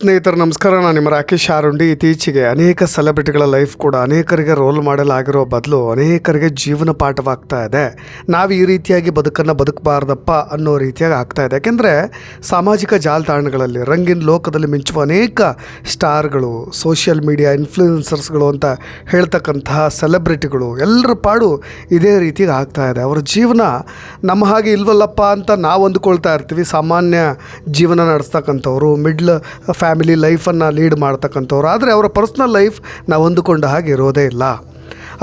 ಸ್ನೇಹಿತರು ನಮಸ್ಕಾರ, ನಾನು ನಿಮ್ಮ ರಾಕೇಶ್ ಆರುಂಡಿ. ಇತ್ತೀಚೆಗೆ ಅನೇಕ ಸೆಲೆಬ್ರಿಟಿಗಳ ಲೈಫ್ ಕೂಡ ಅನೇಕರಿಗೆ ರೋಲ್ ಮಾಡೆಲ್ ಆಗಿರೋ ಬದಲು ಅನೇಕರಿಗೆ ಜೀವನ ಪಾಠವಾಗ್ತಾ ಇದೆ. ನಾವು ಈ ರೀತಿಯಾಗಿ ಬದುಕನ್ನು ಬದುಕಬಾರ್ದಪ್ಪ ಅನ್ನೋ ರೀತಿಯಾಗಿ ಆಗ್ತಾ ಇದೆ. ಯಾಕೆಂದರೆ ಸಾಮಾಜಿಕ ಜಾಲತಾಣಗಳಲ್ಲಿ ರಂಗಿನ ಲೋಕದಲ್ಲಿ ಮಿಂಚುವ ಅನೇಕ ಸ್ಟಾರ್ಗಳು, ಸೋಷಿಯಲ್ ಮೀಡಿಯಾ ಇನ್ಫ್ಲೂಯೆನ್ಸರ್ಸ್ಗಳು ಅಂತ ಹೇಳ್ತಕ್ಕಂತಹ ಸೆಲೆಬ್ರಿಟಿಗಳು ಎಲ್ಲರ ಪಾಡು ಇದೇ ರೀತಿಯಾಗಿ ಆಗ್ತಾ ಇದೆ. ಅವರ ಜೀವನ ನಮ್ಮ ಹಾಗೆ ಇಲ್ವಲ್ಲಪ್ಪ ಅಂತ ನಾವು ಅಂದುಕೊಳ್ತಾ ಇರ್ತೀವಿ. ಸಾಮಾನ್ಯ ಜೀವನ ನಡೆಸ್ತಕ್ಕಂಥವ್ರು, ಮಿಡ್ಲ್ ಫ್ಯಾಮಿಲಿ ಲೈಫನ್ನು ಲೀಡ್ ಮಾಡ್ತಕ್ಕಂಥವ್ರು. ಆದರೆ ಅವರ ಪರ್ಸ್ನಲ್ ಲೈಫ್ ನಾವು ಅಂದುಕೊಂಡ ಹಾಗೆ ಇರೋದೇ ಇಲ್ಲ.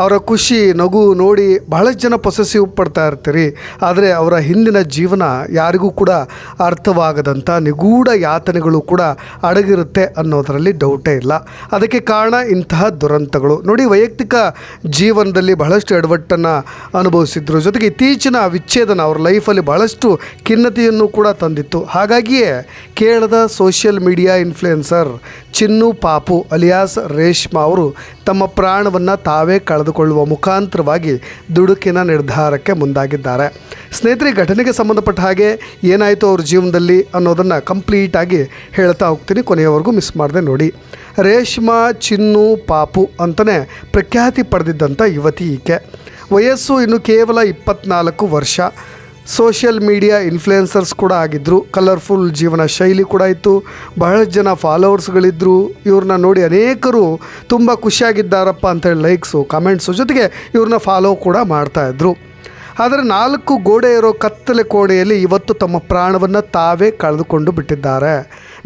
ಅವರ ಖುಷಿ ನಗು ನೋಡಿ ಬಹಳಷ್ಟು ಜನ ಪೊಸೆಸಿವ್ ಪಡ್ತಾ ಇರ್ತೀರಿ. ಆದರೆ ಅವರ ಹಿಂದಿನ ಜೀವನ ಯಾರಿಗೂ ಕೂಡ ಅರ್ಥವಾಗದಂಥ ನಿಗೂಢ ಯಾತನೆಗಳು ಕೂಡ ಅಡಗಿರುತ್ತೆ ಅನ್ನೋದರಲ್ಲಿ ಡೌಟೇ ಇಲ್ಲ. ಅದಕ್ಕೆ ಕಾರಣ ಇಂತಹ ದುರಂತಗಳು. ನೋಡಿ, ವೈಯಕ್ತಿಕ ಜೀವನದಲ್ಲಿ ಬಹಳಷ್ಟು ಎಡವಟ್ಟನ್ನು ಅನುಭವಿಸಿದ್ರು. ಜೊತೆಗೆ ಇತ್ತೀಚಿನ ವಿಚ್ಛೇದನ ಅವರ ಲೈಫಲ್ಲಿ ಬಹಳಷ್ಟು ಖಿನ್ನತೆಯನ್ನು ಕೂಡ ತಂದಿತ್ತು. ಹಾಗಾಗಿಯೇ ಕೇರಳದ ಸೋಷಿಯಲ್ ಮೀಡಿಯಾ ಇನ್ಫ್ಲುಯೆನ್ಸರ್ ಚಿನ್ನು ಪಾಪು ಅಲಿಯಾಸ್ ರೇಷ್ಮಾ ಅವರು ತಮ್ಮ ಪ್ರಾಣವನ್ನು ತಾವೇ ಕಳೆದುಕೊಳ್ಳುವ ಮುಖಾಂತರವಾಗಿ ದುಡುಕಿನ ನಿರ್ಧಾರಕ್ಕೆ ಮುಂದಾಗಿದ್ದಾರೆ. ಸ್ನೇಹಿತರೆ, ಘಟನೆಗೆ ಸಂಬಂಧಪಟ್ಟ ಹಾಗೆ ಏನಾಯಿತು ಅವ್ರ ಜೀವನದಲ್ಲಿ ಅನ್ನೋದನ್ನು ಕಂಪ್ಲೀಟಾಗಿ ಹೇಳ್ತಾ ಹೋಗ್ತೀನಿ. ಕೊನೆಯವರೆಗೂ ಮಿಸ್ ಮಾಡದೆ ನೋಡಿ. ರೇಷ್ಮಾ ಚಿನ್ನು ಪಾಪು ಅಂತಲೇ ಪ್ರಖ್ಯಾತಿ ಪಡೆದಿದ್ದಂಥ ಯುವತಿ ಈಕೆ. ವಯಸ್ಸು ಇನ್ನು ಕೇವಲ 24 ವರ್ಷ. ಸೋಷಿಯಲ್ ಮೀಡಿಯಾ ಇನ್ಫ್ಲುಯೆನ್ಸರ್ಸ್ ಕೂಡ ಆಗಿದ್ದರು. ಕಲರ್ಫುಲ್ ಜೀವನ ಶೈಲಿ ಕೂಡ ಇತ್ತು. ಬಹಳಷ್ಟು ಜನ ಫಾಲೋವರ್ಸ್ಗಳಿದ್ದರು. ಇವ್ರನ್ನ ನೋಡಿ ಅನೇಕರು ತುಂಬ ಖುಷಿಯಾಗಿದ್ದಾರಪ್ಪ ಅಂತೇಳಿ ಲೈಕ್ಸು, ಕಮೆಂಟ್ಸು, ಜೊತೆಗೆ ಇವ್ರನ್ನ ಫಾಲೋ ಕೂಡ ಮಾಡ್ತಾಯಿದ್ರು. ಆದರೆ 4 ಗೋಡೆ ಇರೋ ಕತ್ತಲೆ ಕೋಣೆಯಲ್ಲಿ ಇವತ್ತು ತಮ್ಮ ಪ್ರಾಣವನ್ನು ತಾವೇ ಕಳೆದುಕೊಂಡು ಬಿಟ್ಟಿದ್ದಾರೆ.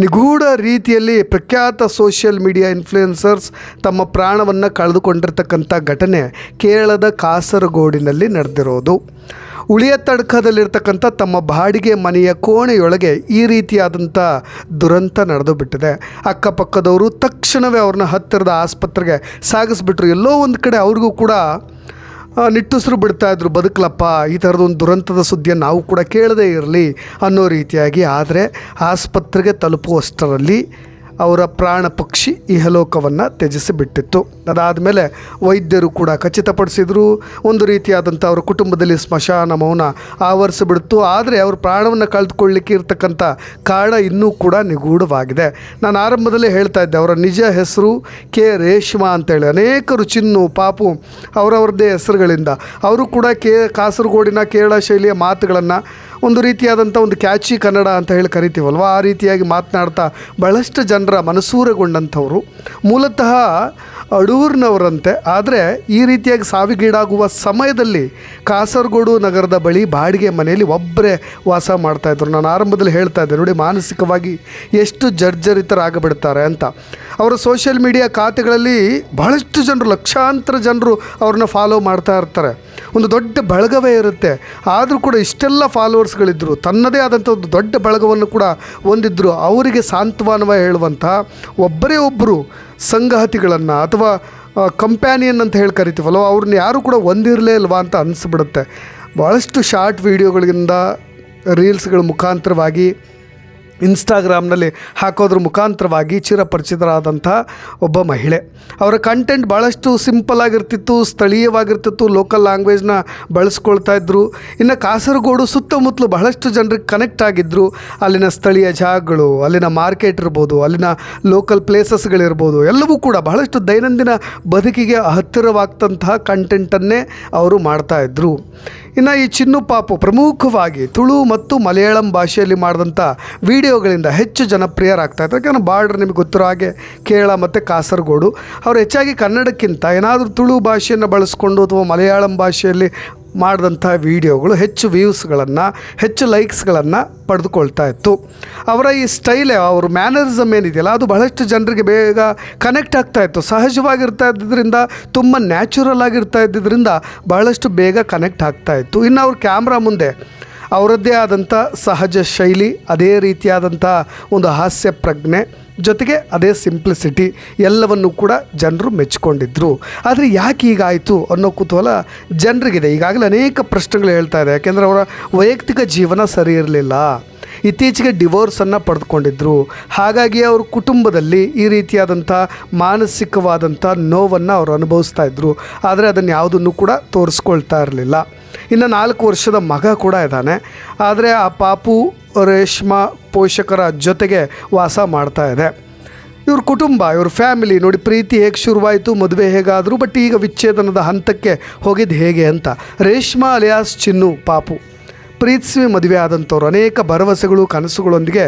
ನಿಗೂಢ ರೀತಿಯಲ್ಲಿ ಪ್ರಖ್ಯಾತ ಸೋಷಿಯಲ್ ಮೀಡಿಯಾ ಇನ್ಫ್ಲುಯೆನ್ಸರ್ಸ್ ತಮ್ಮ ಪ್ರಾಣವನ್ನು ಕಳೆದುಕೊಂಡಿರ್ತಕ್ಕಂಥ ಘಟನೆ ಕೇರಳದ ಕಾಸರಗೋಡಿನಲ್ಲಿ ನಡೆದಿರೋದು. ಉಳಿಯ ತಡ್ಕದಲ್ಲಿರ್ತಕ್ಕಂಥ ತಮ್ಮ ಬಾಡಿಗೆ ಮನೆಯ ಕೋಣೆಯೊಳಗೆ ಈ ರೀತಿಯಾದಂಥ ದುರಂತ ನಡೆದು ಬಿಟ್ಟಿದೆ. ಅಕ್ಕಪಕ್ಕದವರು ತಕ್ಷಣವೇ ಅವ್ರನ್ನ ಹತ್ತಿರದ ಆಸ್ಪತ್ರೆಗೆ ಸಾಗಿಸ್ಬಿಟ್ರು. ಎಲ್ಲೋ ಒಂದು ಕಡೆ ಅವ್ರಿಗೂ ಕೂಡ ನಿಟ್ಟುಸಿರು ಬಿಡ್ತಾಯಿದ್ರು, ಬದುಕಲಪ್ಪ, ಈ ಥರದೊಂದು ದುರಂತದ ಸುದ್ದಿಯನ್ನು ನಾವು ಕೂಡ ಕೇಳದೇ ಇರಲಿ ಅನ್ನೋ ರೀತಿಯಾಗಿ. ಆದರೆ ಆಸ್ಪತ್ರೆಗೆ ತಲುಪುವಷ್ಟರಲ್ಲಿ ಅವರ ಪ್ರಾಣ ಪಕ್ಷಿ ಇಹಲೋಕವನ್ನು ತ್ಯಜಿಸಿಬಿಟ್ಟಿತ್ತು. ಅದಾದಮೇಲೆ ವೈದ್ಯರು ಕೂಡ ಖಚಿತಪಡಿಸಿದರು. ಒಂದು ರೀತಿಯಾದಂಥ ಅವರ ಕುಟುಂಬದಲ್ಲಿ ಸ್ಮಶಾನ ಮೌನ ಆವರಿಸಿಬಿಡ್ತು. ಆದರೆ ಅವರು ಪ್ರಾಣವನ್ನು ಕಳೆದುಕೊಳ್ಳಲಿಕ್ಕೆ ಇರ್ತಕ್ಕಂಥ ಕಾರಣ ಇನ್ನೂ ಕೂಡ ನಿಗೂಢವಾಗಿದೆ. ನಾನು ಆರಂಭದಲ್ಲೇ ಹೇಳ್ತಾ ಇದ್ದೆ, ಅವರ ನಿಜ ಹೆಸರು ಕೆ ರೇಷ್ಮಾ ಅಂತೇಳಿ. ಅನೇಕರು ಚಿನ್ನು ಪಾಪು ಅವರವ್ರದ್ದೇ ಹೆಸರುಗಳಿಂದ ಅವರು ಕೂಡ ಕಾಸರಗೋಡಿನ ಕೇರಳ ಶೈಲಿಯ ಮಾತುಗಳನ್ನು, ಒಂದು ರೀತಿಯಾದಂಥ ಒಂದು ಕ್ಯಾಚಿ ಕನ್ನಡ ಅಂತ ಹೇಳಿ ಕರಿತೀವಲ್ವ, ಆ ರೀತಿಯಾಗಿ ಮಾತನಾಡ್ತಾ ಭಾಳಷ್ಟು ಜನರ ಮನಸೂರೆಗೊಂಡಂಥವ್ರು. ಮೂಲತಃ ಅಡೂರಿನವರಂತೆ. ಆದರೆ ಈ ರೀತಿಯಾಗಿ ಸಾವಿಗೀಡಾಗುವ ಸಮಯದಲ್ಲಿ ಕಾಸರಗೋಡು ನಗರದ ಬಳಿ ಬಾಡಿಗೆ ಮನೆಯಲ್ಲಿ ಒಬ್ಬರೇ ವಾಸ ಮಾಡ್ತಾಯಿದ್ರು. ನಾನು ಆರಂಭದಲ್ಲಿ ಹೇಳ್ತಾ ಇದ್ದೆ ನೋಡಿ, ಮಾನಸಿಕವಾಗಿ ಎಷ್ಟು ಜರ್ಜರಿತರಾಗಿಬಿಡ್ತಾರೆ ಅಂತ. ಅವರ ಸೋಷಿಯಲ್ ಮೀಡಿಯಾ ಖಾತೆಗಳಲ್ಲಿ ಬಹಳಷ್ಟು ಜನರು, ಲಕ್ಷಾಂತರ ಜನರು ಅವ್ರನ್ನ ಫಾಲೋ ಮಾಡ್ತಾ ಇರ್ತಾರೆ. ಒಂದು ದೊಡ್ಡ ಬಳಗವೇ ಇರುತ್ತೆ. ಆದರೂ ಕೂಡ ಇಷ್ಟೆಲ್ಲ ಫಾಲೋವರ್ಸ್ಗಳಿದ್ದರು. ತನ್ನದೇ ಆದಂಥ ಒಂದು ದೊಡ್ಡ ಬಳಗವನ್ನು ಕೂಡ ಹೊಂದಿದ್ದರು. ಅವರಿಗೆ ಸಾಂತ್ವನ ಹೇಳುವಂಥ ಒಬ್ಬರೇ ಒಬ್ಬರು ಸಂಗಾತಿಗಳನ್ನು ಅಥವಾ ಕಂಪ್ಯಾನಿಯನ್ ಅಂತ ಹೇಳಿ ಕರಿತೀವಲ್ಲ, ಅವ್ರನ್ನ ಯಾರೂ ಕೂಡ ಹೊಂದಿರಲೇ ಇಲ್ವಾ ಅಂತ ಅನಿಸ್ಬಿಡುತ್ತೆ. ಭಾಳಷ್ಟು ಶಾರ್ಟ್ ವೀಡಿಯೋಗಳಿಂದ, ರೀಲ್ಸ್ಗಳ ಮುಖಾಂತರವಾಗಿ, ಇನ್ಸ್ಟಾಗ್ರಾಮ್ನಲ್ಲಿ ಹಾಕೋದ್ರ ಮುಖಾಂತರವಾಗಿ ಚಿರಪರಿಚಿತರಾದಂಥ ಒಬ್ಬ ಮಹಿಳೆ. ಅವರ ಕಂಟೆಂಟ್ ಭಾಳಷ್ಟು ಸಿಂಪಲ್ ಆಗಿರ್ತಿತ್ತು, ಸ್ಥಳೀಯವಾಗಿರ್ತಿತ್ತು, ಲೋಕಲ್ ಲ್ಯಾಂಗ್ವೇಜ್ನ ಬಳಸ್ಕೊಳ್ತಾ ಇದ್ದರು. ಇನ್ನು ಕಾಸರಗೋಡು ಸುತ್ತಮುತ್ತಲು ಬಹಳಷ್ಟು ಜನರಿಗೆ ಕನೆಕ್ಟ್ ಆಗಿದ್ದರು. ಅಲ್ಲಿನ ಸ್ಥಳೀಯ ಜಾಗಗಳು, ಅಲ್ಲಿನ ಮಾರ್ಕೆಟ್ ಇರ್ಬೋದು, ಅಲ್ಲಿನ ಲೋಕಲ್ ಪ್ಲೇಸಸ್ಗಳಿರ್ಬೋದು, ಎಲ್ಲವೂ ಕೂಡ ಬಹಳಷ್ಟು ದೈನಂದಿನ ಬದುಕಿಗೆ ಹತ್ತಿರವಾಗ್ತಂತಹ ಕಂಟೆಂಟನ್ನೇ ಅವರು ಮಾಡ್ತಾಯಿದ್ರು. ಇನ್ನು ಈ ಚಿನ್ನು ಪಾಪು ಪ್ರಮುಖವಾಗಿ ತುಳು ಮತ್ತು ಮಲಯಾಳಂ ಭಾಷೆಯಲ್ಲಿ ಮಾಡಿದಂಥ ವಿಡಿಯೋಗಳಿಂದ ಹೆಚ್ಚು ಜನಪ್ರಿಯರಾಗ್ತಾಯಿದ್ರು. ಯಾಕಂದರೆ ಬಾರ್ಡರ್ ನಿಮಗೆ ಗೊತ್ತಿರೋ ಹಾಗೆ ಕೇರಳ ಮತ್ತು ಕಾಸರಗೋಡು. ಅವರು ಹೆಚ್ಚಾಗಿ ಕನ್ನಡಕ್ಕಿಂತ ಏನಾದರೂ ತುಳು ಭಾಷೆಯನ್ನು ಬಳಸ್ಕೊಂಡು ಅಥವಾ ಮಲಯಾಳಂ ಭಾಷೆಯಲ್ಲಿ ಮಾಡಿದಂಥ ವೀಡಿಯೋಗಳು ಹೆಚ್ಚು ವ್ಯೂಸ್ಗಳನ್ನು, ಹೆಚ್ಚು ಲೈಕ್ಸ್ಗಳನ್ನು ಪಡೆದುಕೊಳ್ತಾ ಇತ್ತು. ಅವರ ಈ ಸ್ಟೈಲೇ, ಅವ್ರ ಮ್ಯಾನರಿಸಮ್ ಏನಿದೆಯಲ್ಲ, ಅದು ಬಹಳಷ್ಟು ಜನರಿಗೆ ಬೇಗ ಕನೆಕ್ಟ್ ಆಗ್ತಾಯಿತ್ತು. ಸಹಜವಾಗಿರ್ತಾ ಇದ್ದಿದ್ದರಿಂದ, ತುಂಬ ನ್ಯಾಚುರಲ್ ಆಗಿರ್ತಾ ಇದ್ದಿದ್ದರಿಂದ ಬಹಳಷ್ಟು ಬೇಗ ಕನೆಕ್ಟ್ ಆಗ್ತಾಯಿತ್ತು. ಇನ್ನು ಅವ್ರ ಕ್ಯಾಮ್ರಾ ಮುಂದೆ ಅವರದ್ದೇ ಆದಂಥ ಸಹಜ ಶೈಲಿ, ಅದೇ ರೀತಿಯಾದಂಥ ಒಂದು ಹಾಸ್ಯ ಪ್ರಜ್ಞೆ, ಜೊತೆಗೆ ಅದೇ ಸಿಂಪ್ಲಿಸಿಟಿ ಎಲ್ಲವನ್ನು ಕೂಡ ಜನರು ಮೆಚ್ಚಿಕೊಂಡಿದ್ದರು. ಆದರೆ ಯಾಕೆ ಹೀಗಾಯಿತು ಅನ್ನೋ ಕುತೂಹಲ ಜನರಿಗಿದೆ. ಈಗಾಗಲೇ ಅನೇಕ ಪ್ರಶ್ನೆಗಳು ಹೇಳ್ತಾ ಇದೆ. ಯಾಕೆಂದರೆ ಅವರ ವೈಯಕ್ತಿಕ ಜೀವನ ಸರಿ ಇರಲಿಲ್ಲ. ಇತ್ತೀಚೆಗೆ ಡಿವೋರ್ಸನ್ನು ಪಡೆದುಕೊಂಡಿದ್ದರು. ಹಾಗಾಗಿ ಅವ್ರ ಕುಟುಂಬದಲ್ಲಿ ಈ ರೀತಿಯಾದಂಥ ಮಾನಸಿಕವಾದಂಥ ನೋವನ್ನು ಅವರು ಅನುಭವಿಸ್ತಾ ಇದ್ದರು. ಆದರೆ ಅದನ್ನು ಯಾವುದನ್ನು ಕೂಡ ತೋರಿಸ್ಕೊಳ್ತಾ ಇರಲಿಲ್ಲ. ಇನ್ನು 4 ವರ್ಷದ ಮಗ ಕೂಡ ಇದ್ದಾನೆ. ಆದರೆ ಆ ಪಾಪು ರೇಷ್ಮಾ ಪೋಷಕರ ಜೊತೆಗೆ ವಾಸ ಮಾಡ್ತಾ ಇದೆ. ಇವ್ರ ಕುಟುಂಬ, ಇವ್ರ ಫ್ಯಾಮಿಲಿ ನೋಡಿ, ಪ್ರೀತಿ ಹೇಗೆ ಶುರುವಾಯಿತು, ಮದುವೆ ಹೇಗಾದರೂ, ಬಟ್ ಈಗ ವಿಚ್ಛೇದನದ ಹಂತಕ್ಕೆ ಹೋಗಿದ್ದು ಹೇಗೆ ಅಂತ. ರೇಷ್ಮಾ ಅಲಿಯಾಸ್ ಚಿನ್ನು ಪಾಪು ಪ್ರೀತಿಸಿ ಮದುವೆ ಆದಂಥವ್ರು ಅನೇಕ ಭರವಸೆಗಳು ಕನಸುಗಳೊಂದಿಗೆ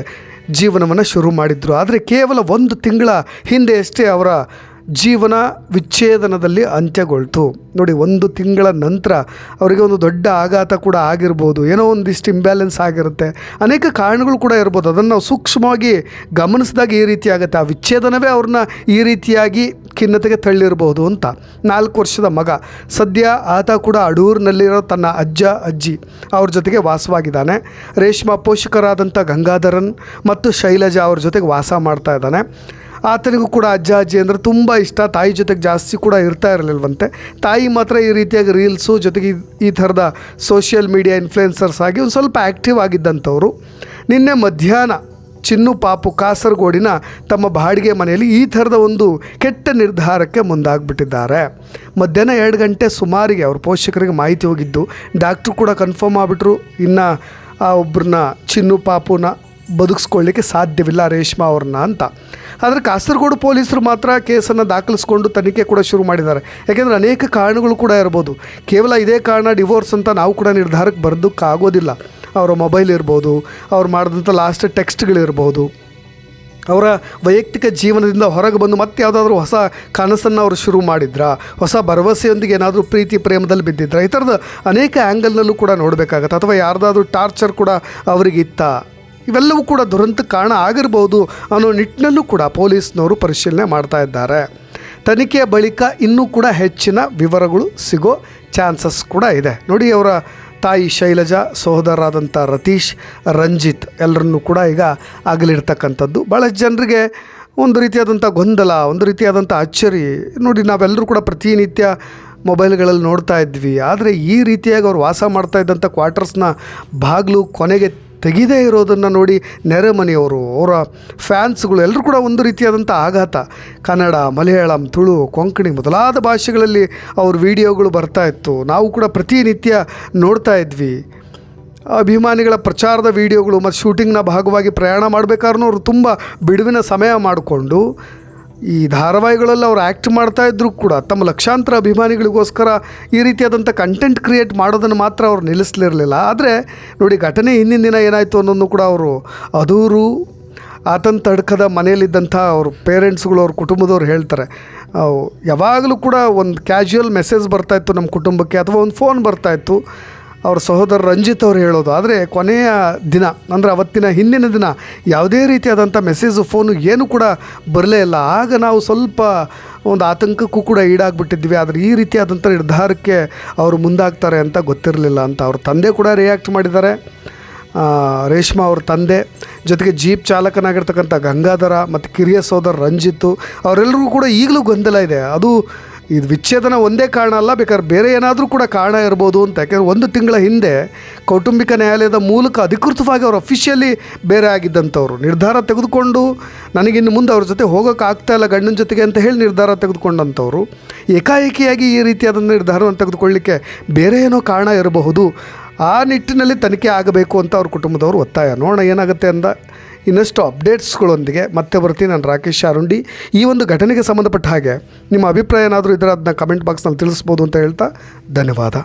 ಜೀವನವನ್ನು ಶುರು ಮಾಡಿದ್ರು. ಆದರೆ ಕೇವಲ 1 ತಿಂಗಳ ಹಿಂದೆ ಅಷ್ಟೇ ಅವರ ಜೀವನ ವಿಚ್ಛೇದನದಲ್ಲಿ ಅಂತ್ಯಗೊಳ್ತು. ನೋಡಿ, 1 ತಿಂಗಳ ನಂತರ ಅವರಿಗೆ ಒಂದು ದೊಡ್ಡ ಆಘಾತ ಕೂಡ ಆಗಿರ್ಬೋದು, ಏನೋ ಒಂದಿಷ್ಟು ಇಂಬ್ಯಾಲೆನ್ಸ್ ಆಗಿರುತ್ತೆ, ಅನೇಕ ಕಾರಣಗಳು ಕೂಡ ಇರ್ಬೋದು. ಅದನ್ನು ನಾವು ಸೂಕ್ಷ್ಮವಾಗಿ ಗಮನಿಸಿದಾಗ ಈ ರೀತಿ ಆಗುತ್ತೆ. ಆ ವಿಚ್ಛೇದನವೇ ಅವ್ರನ್ನ ಈ ರೀತಿಯಾಗಿ ಖಿನ್ನತೆಗೆ ತಳ್ಳಿರ್ಬೋದು ಅಂತ. 4 ವರ್ಷದ ಮಗ ಸದ್ಯ ಆತ ಕೂಡ ಅಡೂರಿನಲ್ಲಿರೋ ತನ್ನ ಅಜ್ಜ ಅಜ್ಜಿ ಅವ್ರ ಜೊತೆಗೆ ವಾಸವಾಗಿದ್ದಾನೆ. ರೇಷ್ಮಾ ಪೋಷಕರಾದಂಥ ಗಂಗಾಧರನ್ ಮತ್ತು ಶೈಲಜಾ ಅವ್ರ ಜೊತೆಗೆ ವಾಸ ಮಾಡ್ತಾ ಇದ್ದಾನೆ. ಆತನಿಗೂ ಕೂಡ ಅಜ್ಜ ಅಜ್ಜಿ ಅಂದರೆ ತುಂಬ ಇಷ್ಟ. ತಾಯಿ ಜೊತೆಗೆ ಜಾಸ್ತಿ ಕೂಡ ಇರ್ತಾ ಇರಲಿಲ್ವಂತೆ. ತಾಯಿ ಮಾತ್ರ ಈ ರೀತಿಯಾಗಿ ರೀಲ್ಸು ಜೊತೆಗೆ ಈ ಥರದ ಸೋಷಿಯಲ್ ಮೀಡಿಯಾ ಇನ್ಫ್ಲುಯೆನ್ಸರ್ಸ್ ಆಗಿ ಒಂದು ಸ್ವಲ್ಪ ಆ್ಯಕ್ಟಿವ್ ಆಗಿದ್ದಂಥವ್ರು. ನಿನ್ನೆ ಮಧ್ಯಾಹ್ನ ಚಿನ್ನು ಪಾಪು ಕಾಸರಗೋಡಿನ ತಮ್ಮ ಬಾಡಿಗೆ ಮನೆಯಲ್ಲಿ ಈ ಥರದ ಒಂದು ಕೆಟ್ಟ ನಿರ್ಧಾರಕ್ಕೆ ಮುಂದಾಗ್ಬಿಟ್ಟಿದ್ದಾರೆ. ಮಧ್ಯಾಹ್ನ 2 ಗಂಟೆ ಸುಮಾರಿಗೆ ಅವ್ರ ಪೋಷಕರಿಗೆ ಮಾಹಿತಿ ಹೋಗಿದ್ದು. ಡಾಕ್ಟ್ರು ಕೂಡ ಕನ್ಫರ್ಮ್ ಆಗಿಬಿಟ್ರು, ಇನ್ನು ಆ ಒಬ್ಬರನ್ನ ಚಿನ್ನು ಪಾಪುನ ಬದುಕಿಸ್ಕೊಳ್ಳಿಕ್ಕೆ ಸಾಧ್ಯವಿಲ್ಲ ರೇಷ್ಮಾ ಅವ್ರನ್ನ ಅಂತ. ಆದರೆ ಕಾಸರಗೋಡು ಪೊಲೀಸರು ಮಾತ್ರ ಕೇಸನ್ನು ದಾಖಲಿಸ್ಕೊಂಡು ತನಿಖೆ ಕೂಡ ಶುರು ಮಾಡಿದ್ದಾರೆ. ಯಾಕೆಂದರೆ ಅನೇಕ ಕಾರಣಗಳು ಕೂಡ ಇರ್ಬೋದು. ಕೇವಲ ಇದೇ ಕಾರಣ ಡಿವೋರ್ಸ್ ಅಂತ ನಾವು ಕೂಡ ನಿರ್ಧಾರಕ್ಕೆ ಬರೋದಕ್ಕಾಗೋದಿಲ್ಲ. ಅವರ ಮೊಬೈಲ್ ಇರ್ಬೋದು, ಅವ್ರು ಮಾಡಿದಂಥ ಲಾಸ್ಟ್ ಟೆಕ್ಸ್ಟ್ಗಳಿರ್ಬೋದು, ಅವರ ವೈಯಕ್ತಿಕ ಜೀವನದಿಂದ ಹೊರಗೆ ಬಂದು ಮತ್ತೆ ಯಾವುದಾದ್ರೂ ಹೊಸ ಕನಸನ್ನು ಅವರು ಶುರು ಮಾಡಿದ್ರಾ, ಹೊಸ ಭರವಸೆಯೊಂದಿಗೆ ಏನಾದರೂ ಪ್ರೀತಿ ಪ್ರೇಮದಲ್ಲಿ ಬಿದ್ದಿದ್ರಾ, ಈ ಥರದ ಅನೇಕ ಆ್ಯಂಗಲ್ನಲ್ಲೂ ಕೂಡ ನೋಡಬೇಕಾಗತ್ತೆ. ಅಥವಾ ಯಾರ್ದಾದ್ರೂ ಟಾರ್ಚರ್ ಕೂಡ ಅವರಿಗಿತ್ತ, ಇವೆಲ್ಲವೂ ಕೂಡ ದುರಂತಕ್ಕೆ ಕಾರಣ ಆಗಿರ್ಬೋದು ಅನ್ನೋ ನಿಟ್ಟಿನಲ್ಲೂ ಕೂಡ ಪೊಲೀಸ್ನವರು ಪರಿಶೀಲನೆ ಮಾಡ್ತಾ ಇದ್ದಾರೆ. ತನಿಖೆಯ ಬಳಿಕ ಇನ್ನೂ ಕೂಡ ಹೆಚ್ಚಿನ ವಿವರಗಳು ಸಿಗೋ ಚಾನ್ಸಸ್ ಕೂಡ ಇದೆ. ನೋಡಿ, ಅವರ ತಾಯಿ ಶೈಲಜಾ, ಸಹೋದರರಾದಂಥ ರತೀಶ್, ರಂಜಿತ್ ಎಲ್ಲರನ್ನೂ ಕೂಡ ಈಗ ಆಗಲಿರ್ತಕ್ಕಂಥದ್ದು ಭಾಳಷ್ಟು ಜನರಿಗೆ ಒಂದು ರೀತಿಯಾದಂಥ ಗೊಂದಲ, ಒಂದು ರೀತಿಯಾದಂಥ ಅಚ್ಚರಿ. ನೋಡಿ, ನಾವೆಲ್ಲರೂ ಕೂಡ ಪ್ರತಿನಿತ್ಯ ಮೊಬೈಲ್ಗಳಲ್ಲಿ ನೋಡ್ತಾ ಇದ್ವಿ. ಆದರೆ ಈ ರೀತಿಯಾಗಿ ಅವ್ರು ವಾಸ ಮಾಡ್ತಾ ಇದ್ದಂಥ ಕ್ವಾರ್ಟರ್ಸ್ನ ಬಾಗಿಲು ಕೊನೆಗೆ ತೆಗೆದೇ ಇರೋದನ್ನು ನೋಡಿ ನೆರೆಮನೆಯವರು, ಅವರ ಫ್ಯಾನ್ಸ್ಗಳು ಎಲ್ಲರೂ ಕೂಡ ಒಂದು ರೀತಿಯಾದಂಥ ಆಘಾತ. ಕನ್ನಡ, ಮಲಯಾಳಂ, ತುಳು, ಕೊಂಕಣಿ ಮೊದಲಾದ ಭಾಷೆಗಳಲ್ಲಿ ಅವ್ರ ವಿಡಿಯೋಗಳು ಬರ್ತಾಯಿತ್ತು. ನಾವು ಕೂಡ ಪ್ರತಿನಿತ್ಯ ನೋಡ್ತಾ ಇದ್ವಿ. ಅಭಿಮಾನಿಗಳ ಪ್ರಚಾರದ ವಿಡಿಯೋಗಳು ಮತ್ತು ಶೂಟಿಂಗ್ನ ಭಾಗವಾಗಿ ಪ್ರಯಾಣ ಮಾಡಬೇಕಾದ್ರೂ ಅವರು ತುಂಬ ಬಿಡುವಿನ ಸಮಯ ಮಾಡಿಕೊಂಡು ಈ ಧಾರಾವಾಹಿಗಳಲ್ಲಿ ಅವ್ರು ಆ್ಯಕ್ಟ್ ಮಾಡ್ತಾಯಿದ್ರು ಕೂಡ ತಮ್ಮ ಲಕ್ಷಾಂತರ ಅಭಿಮಾನಿಗಳಿಗೋಸ್ಕರ ಈ ರೀತಿಯಾದಂಥ ಕಂಟೆಂಟ್ ಕ್ರಿಯೇಟ್ ಮಾಡೋದನ್ನು ಮಾತ್ರ ಅವ್ರು ನಿಲ್ಲಿಸಲಿರಲಿಲ್ಲ. ಆದರೆ ನೋಡಿ, ಘಟನೆ ಹಿಂದಿನ ದಿನ ಏನಾಯಿತು ಅನ್ನೋದನ್ನು ಕೂಡ ಅವರು ಅದೂರು ಆತನ ತಡ್ಕದ ಮನೆಯಲ್ಲಿದ್ದಂಥ ಅವ್ರ ಪೇರೆಂಟ್ಸ್ಗಳು, ಅವ್ರ ಕುಟುಂಬದವ್ರು ಹೇಳ್ತಾರೆ, ಯಾವಾಗಲೂ ಕೂಡ ಒಂದು ಕ್ಯಾಶುಯಲ್ ಮೆಸೇಜ್ ಬರ್ತಾಯಿತ್ತು ನಮ್ಮ ಕುಟುಂಬಕ್ಕೆ, ಅಥವಾ ಒಂದು ಫೋನ್ ಬರ್ತಾಯಿತ್ತು. ಅವ್ರ ಸಹೋದರ ರಂಜಿತ್ ಅವರು ಹೇಳೋದು. ಆದರೆ ಕೊನೆಯ ದಿನ ಅಂದರೆ ಅವತ್ತಿನ ಹಿಂದಿನ ದಿನ ಯಾವುದೇ ರೀತಿಯಾದಂಥ ಮೆಸೇಜು, ಫೋನು ಏನೂ ಕೂಡ ಬರಲೇ ಇಲ್ಲ. ಆಗ ನಾವು ಸ್ವಲ್ಪ ಒಂದು ಆತಂಕಕ್ಕೂ ಕೂಡ ಈಡಾಗ್ಬಿಟ್ಟಿದ್ವಿ. ಆದರೆ ಈ ರೀತಿಯಾದಂಥ ನಿರ್ಧಾರಕ್ಕೆ ಅವರು ಮುಂದಾಗ್ತಾರೆ ಅಂತ ಗೊತ್ತಿರಲಿಲ್ಲ ಅಂತ ಅವ್ರ ತಂದೆ ಕೂಡ ರಿಯಾಕ್ಟ್ ಮಾಡಿದ್ದಾರೆ. ರೇಷ್ಮಾ ಅವ್ರ ತಂದೆ ಜೊತೆಗೆ ಜೀಪ್ ಚಾಲಕನಾಗಿರ್ತಕ್ಕಂಥ ಗಂಗಾಧರ ಮತ್ತು ಕಿರಿಯ ಸಹೋದರ ರಂಜಿತ್ತು ಅವರೆಲ್ಲರಿಗೂ ಕೂಡ ಈಗಲೂ ಗೊಂದಲ ಇದೆ. ಅದು ಇದು ವಿಚ್ಛೇದನ ಒಂದೇ ಕಾರಣ ಅಲ್ಲ, ಬೇಕಾದ್ರೆ ಬೇರೆ ಏನಾದರೂ ಕೂಡ ಕಾರಣ ಇರ್ಬೋದು ಅಂತ. ಯಾಕೆಂದರೆ 1 ತಿಂಗಳ ಹಿಂದೆ ಕೌಟುಂಬಿಕ ನ್ಯಾಯಾಲಯದ ಮೂಲಕ ಅಧಿಕೃತವಾಗಿ ಅವರು ಅಫಿಷಿಯಲಿ ಬೇರೆ ಆಗಿದ್ದಂಥವ್ರು. ನಿರ್ಧಾರ ತೆಗೆದುಕೊಂಡು ನನಗಿನ್ನು ಮುಂದೆ ಅವ್ರ ಜೊತೆ ಹೋಗೋಕ್ಕಾಗ್ತಾ ಇಲ್ಲ ಗಂಡನ ಜೊತೆಗೆ ಅಂತ ಹೇಳಿ ನಿರ್ಧಾರ ತೆಗೆದುಕೊಂಡಂಥವ್ರು ಏಕಾಏಕಿಯಾಗಿ ಈ ರೀತಿಯಾದ ನಿರ್ಧಾರವನ್ನು ತೆಗೆದುಕೊಳ್ಳಲಿಕ್ಕೆ ಬೇರೆ ಏನೋ ಕಾರಣ ಇರಬಹುದು. ಆ ನಿಟ್ಟಿನಲ್ಲಿ ತನಿಖೆ ಆಗಬೇಕು ಅಂತ ಅವ್ರ ಕುಟುಂಬದವರು ಒತ್ತಾಯ. ನೋಡೋಣ ಏನಾಗುತ್ತೆ ಅಂದ. ಇನ್ನಷ್ಟು ಅಪ್ಡೇಟ್ಸ್ಗಳೊಂದಿಗೆ ಮತ್ತೆ ಬರ್ತೀನಿ. ನಾನು ರಾಕೇಶ್ ಶಾರುಂಡಿ. ಈ ಒಂದು ಘಟನೆಗೆ ಸಂಬಂಧಪಟ್ಟ ಹಾಗೆ ನಿಮ್ಮ ಅಭಿಪ್ರಾಯ ಏನಾದರೂ ಇದ್ದರೆ ಅದನ್ನ ಕಮೆಂಟ್ ಬಾಕ್ಸ್ನಲ್ಲಿ ತಿಳಿಸ್ಬೋದು ಅಂತ ಹೇಳ್ತಾ ಧನ್ಯವಾದ.